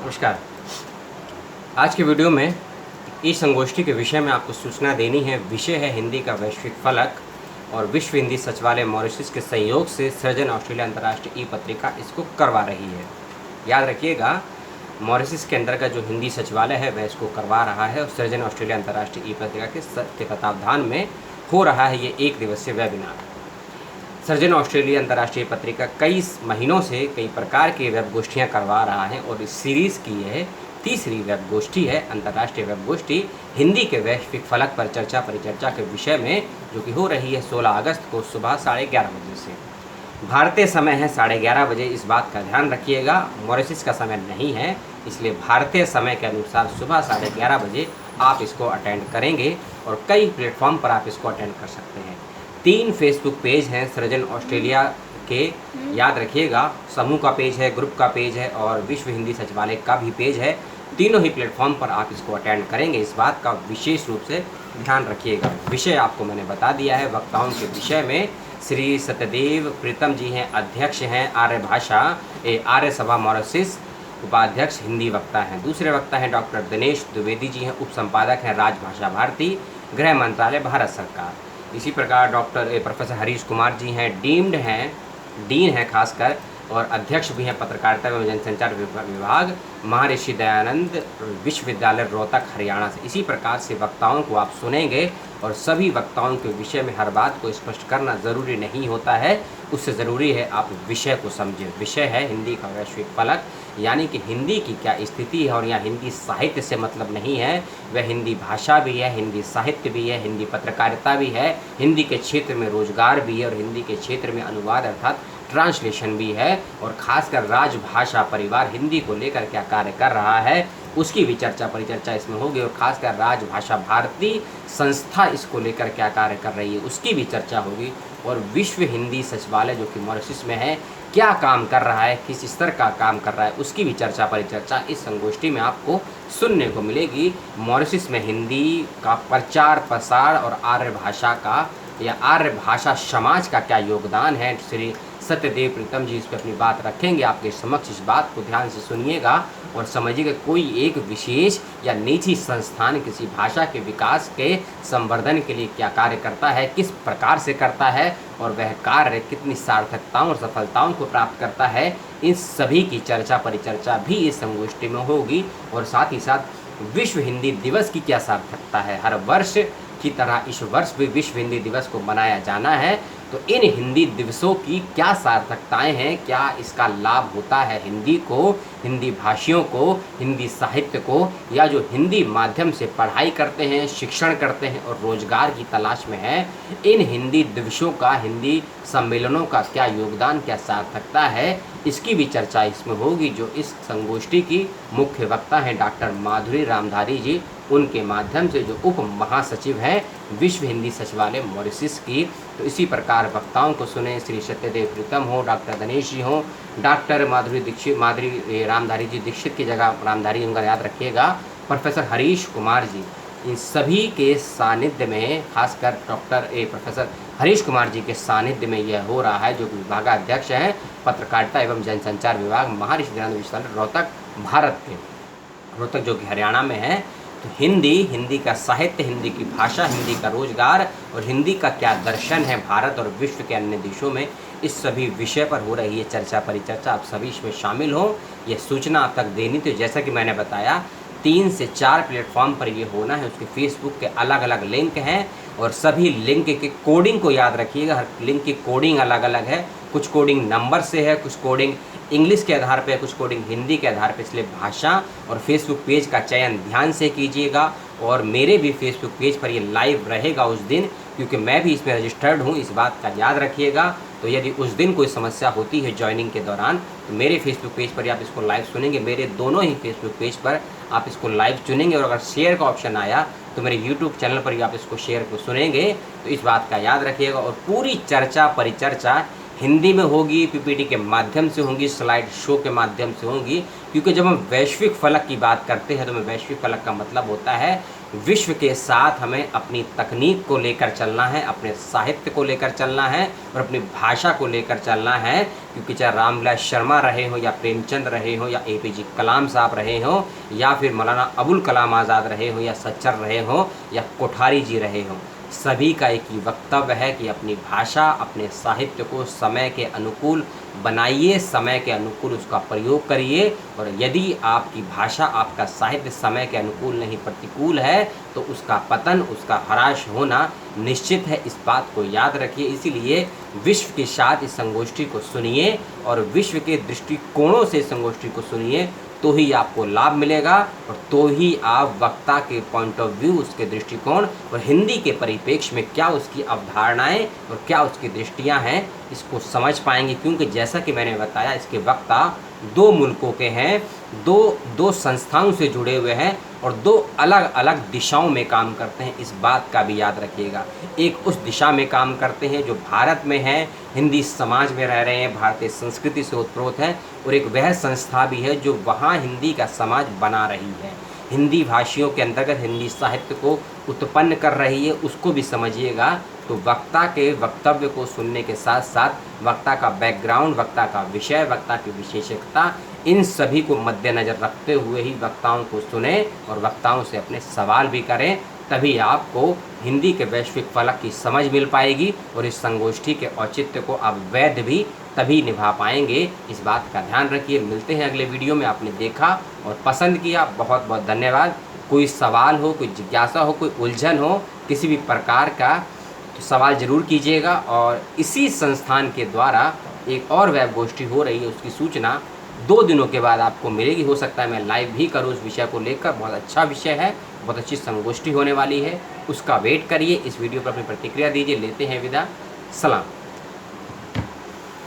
नमस्कार। आज के वीडियो में इस संगोष्ठी के विषय में आपको सूचना देनी है। विषय है हिंदी का वैश्विक फलक और विश्व हिंदी सचिवालय मॉरिशस के सहयोग से सृजन ऑस्ट्रेलिया अंतर्राष्ट्रीय ई पत्रिका इसको करवा रही है। याद रखिएगा, मॉरिशस के अंदर का जो हिंदी सचिवालय है वह इसको करवा रहा है और सृजन ऑस्ट्रेलिया अंतर्राष्ट्रीय ई पत्रिका के तत्वावधान में हो रहा है ये 1 दिवसीय वेबिनार। सृजन ऑस्ट्रेलिया अंतर्राष्ट्रीय पत्रिका कई महीनों से कई प्रकार की वेब गोष्ठियाँ करवा रहा है और इस सीरीज़ की यह तीसरी वेब गोष्ठी है। अंतर्राष्ट्रीय वेब गोष्ठी हिंदी के वैश्विक फलक पर चर्चा परिचर्चा के विषय में, जो कि हो रही है 16 अगस्त को सुबह 11:30 बजे से। भारतीय समय है 11:30 बजे। इस बात का ध्यान रखिएगा, मॉरिशस का समय नहीं है, इसलिए भारतीय समय के अनुसार सुबह 11:30 बजे आप इसको अटेंड करेंगे और कई प्लेटफॉर्म पर आप इसको अटेंड कर सकते हैं। 3 फेसबुक पेज हैं सृजन ऑस्ट्रेलिया के, याद रखिएगा। समूह का पेज है, ग्रुप का पेज है और विश्व हिंदी सचिवालय का भी पेज है। तीनों ही प्लेटफॉर्म पर आप इसको अटेंड करेंगे, इस बात का विशेष रूप से ध्यान रखिएगा। विषय आपको मैंने बता दिया है। वक्ताओं के विषय में श्री सत्यदेव प्रीतम जी हैं, अध्यक्ष हैं आर्य भाषा आर्य सभा मॉरिशस, उपाध्यक्ष हिंदी वक्ता हैं। दूसरे वक्ता हैं डॉक्टर दिनेश द्विवेदी जी हैं, उप संपादक हैं राजभाषा भारती, गृह मंत्रालय, भारत सरकार। इसी प्रकार डॉक्टर प्रोफेसर हरीश कुमार जी हैं, डीन हैं खासकर, और अध्यक्ष भी हैं पत्रकारिता एवं जनसंचार विभाग, महर्षि दयानंद विश्वविद्यालय रोहतक, हरियाणा से। इसी प्रकार से वक्ताओं को आप सुनेंगे और सभी वक्ताओं के विषय में हर बात को स्पष्ट करना ज़रूरी नहीं होता है, उससे ज़रूरी है आप विषय को समझें। विषय है हिंदी का वैश्विक फलक, यानी कि हिंदी की क्या स्थिति है। और यहाँ हिंदी साहित्य से मतलब नहीं है, वह हिंदी भाषा भी है, हिंदी साहित्य भी है, हिंदी पत्रकारिता भी है, हिंदी के क्षेत्र में रोजगार भी है और हिंदी के क्षेत्र में अनुवाद अर्थात ट्रांसलेशन भी है। और खासकर राजभाषा परिवार हिंदी को लेकर क्या कार्य कर रहा है उसकी भी चर्चा परिचर्चा इसमें होगी और खासकर राजभाषा भारती संस्था इसको लेकर क्या कार्य कर रही है उसकी भी चर्चा होगी। और विश्व हिंदी सचिवालय जो कि मॉरिशस में है क्या काम कर रहा है, किस स्तर का काम कर रहा है, उसकी भी चर्चा परिचर्चा इस संगोष्ठी में आपको सुनने को मिलेगी। मॉरिशस में हिंदी का प्रचार प्रसार और आर्य भाषा का या आर्य भाषा समाज का क्या योगदान है, श्री सत्यदेव प्रीतम जी इस पर अपनी बात रखेंगे आपके समक्ष। इस बात को ध्यान से सुनिएगा और समझिएगा, कोई एक विशेष या निजी संस्थान किसी भाषा के विकास के संवर्धन के लिए क्या कार्य करता है, किस प्रकार से करता है और वह कार्य कितनी सार्थकताओं और सफलताओं को प्राप्त करता है, इन सभी की चर्चा परिचर्चा भी इस संगोष्ठी में होगी। और साथ ही साथ विश्व हिंदी दिवस की क्या सार्थकता है, हर वर्ष की तरह इस वर्ष भी विश्व हिंदी दिवस को मनाया जाना है, तो इन हिंदी दिवसों की क्या सार्थकताएं हैं, क्या इसका लाभ होता है हिंदी को, हिंदी भाषियों को, हिंदी साहित्य को, या जो हिंदी माध्यम से पढ़ाई करते हैं, शिक्षण करते हैं और रोजगार की तलाश में हैं, इन हिंदी दिवसों का, हिंदी सम्मेलनों का क्या योगदान, क्या सार्थकता है, इसकी भी चर्चा इसमें होगी। जो इस संगोष्ठी की मुख्य वक्ता हैं डॉक्टर माधुरी रामधारी जी, उनके माध्यम से, जो उप महासचिव हैं विश्व हिंदी सचिवालय मॉरिशस की। तो इसी प्रकार वक्ताओं को सुने, श्री सत्यदेव प्रीतम हो, डॉक्टर दिनेश जी हो, डॉक्टर माधुरी रामधारी जी, दीक्षित की जगह रामधारी उनका याद रखिएगा, प्रोफेसर हरीश कुमार जी, इन सभी के सानिध्य में, खासकर प्रोफेसर हरीश कुमार जी के सानिध्य में यह हो रहा है, जो विभागाध्यक्ष हैं पत्रकारिता एवं जनसंचार विभाग, महर्षि दयानंद विश्वविद्यालय रोहतक, भारत के, रोहतक जो कि हरियाणा में है। तो हिंदी का साहित्य, हिंदी की भाषा, हिंदी का रोजगार और हिंदी का क्या दर्शन है भारत और विश्व के अन्य देशों में, इस सभी विषय पर हो रही है चर्चा परिचर्चा। आप सभी इसमें शामिल हों, यह सूचना आप तक देनी थी। जैसा कि मैंने बताया, 3 से 4 प्लेटफॉर्म पर ये होना है। उसके फेसबुक के अलग अलग लिंक हैं और सभी लिंक के कोडिंग को याद रखिएगा, हर लिंक की कोडिंग अलग अलग है। कुछ कोडिंग नंबर से है, कुछ कोडिंग इंग्लिश के आधार पे, कुछ कोडिंग हिंदी के आधार पे, इसलिए भाषा और फेसबुक पेज का चयन ध्यान से कीजिएगा। और मेरे भी फेसबुक पेज पर ये लाइव रहेगा उस दिन, क्योंकि मैं भी इसमें रजिस्टर्ड हूँ, इस बात का याद रखिएगा। तो यदि उस दिन कोई समस्या होती है ज्वाइनिंग के दौरान, तो मेरे फेसबुक पेज पर आप इसको लाइव सुनेंगे, मेरे दोनों ही फेसबुक पेज पर आप इसको लाइव चुनेंगे। और अगर शेयर का ऑप्शन आया तो मेरे यूट्यूब चैनल पर भी आप इसको शेयर को सुनेंगे, तो इस बात का याद रखिएगा। और पूरी चर्चा परिचर्चा हिंदी में होगी, पीपीटी के माध्यम से होंगी, स्लाइड शो के माध्यम से होंगी, क्योंकि जब हम वैश्विक फलक की बात करते हैं तो वैश्विक फलक का मतलब होता है विश्व के साथ हमें अपनी तकनीक को लेकर चलना है, अपने साहित्य को लेकर चलना है और अपनी भाषा को लेकर चलना है। क्योंकि चाहे रामविलास शर्मा रहे हो या प्रेमचंद रहे हो या एपीजे कलाम साहब रहे हो या फिर मौलाना अबुल कलाम आज़ाद रहे हो या सच्चर रहे हो या कोठारी जी रहे हो, सभी का एक ही वक्तव्य है कि अपनी भाषा, अपने साहित्य को समय के अनुकूल बनाइए, समय के अनुकूल उसका प्रयोग करिए। और यदि आपकी भाषा, आपका साहित्य समय के अनुकूल नहीं, प्रतिकूल है, तो उसका पतन, उसका ह्रास होना निश्चित है। इस बात को याद रखिए। इसीलिए विश्व के साथ इस संगोष्ठी को सुनिए और विश्व के दृष्टिकोणों से इस संगोष्ठी को सुनिए, तो ही आपको लाभ मिलेगा और तो ही आप वक्ता के पॉइंट ऑफ व्यू, उसके दृष्टिकोण और हिंदी के परिप्रेक्ष्य में क्या उसकी अवधारणाएं और क्या उसकी दृष्टियां हैं, इसको समझ पाएंगे। क्योंकि जैसा कि मैंने बताया, इसके वक्ता दो मुल्कों के हैं, दो संस्थाओं से जुड़े हुए हैं और दो अलग अलग दिशाओं में काम करते हैं। इस बात का भी याद रखिएगा। एक उस दिशा में काम करते हैं जो भारत में है, हिंदी समाज में रह रहे हैं, भारतीय संस्कृति से ओतप्रोत है, और एक वह संस्था भी है जो वहाँ हिंदी का समाज बना रही है, हिंदी भाषियों के अंतर्गत हिंदी साहित्य को उत्पन्न कर रही है। उसको भी समझिएगा। तो वक्ता के वक्तव्य को सुनने के साथ साथ वक्ता का बैकग्राउंड, वक्ता का विषय, वक्ता की विशेषज्ञता, इन सभी को मद्देनज़र रखते हुए ही वक्ताओं को सुने और वक्ताओं से अपने सवाल भी करें। तभी आपको हिंदी के वैश्विक फलक की समझ मिल पाएगी और इस संगोष्ठी के औचित्य को आप वैध भी तभी निभा पाएंगे। इस बात का ध्यान रखिए। मिलते हैं अगले वीडियो में। आपने देखा और पसंद किया, बहुत बहुत धन्यवाद। कोई सवाल हो, कोई जिज्ञासा हो, कोई उलझन हो, किसी भी प्रकार का, तो सवाल ज़रूर कीजिएगा। और इसी संस्थान के द्वारा एक और वेब गोष्ठी हो रही है, उसकी सूचना 2 दिनों के बाद आपको मिलेगी। हो सकता है मैं लाइव भी करूँ उस विषय को लेकर। बहुत अच्छा विषय है, बहुत अच्छी संगोष्ठी होने वाली है, उसका वेट करिए। इस वीडियो पर अपनी प्रतिक्रिया दीजिए। लेते हैं विदा, सलाम।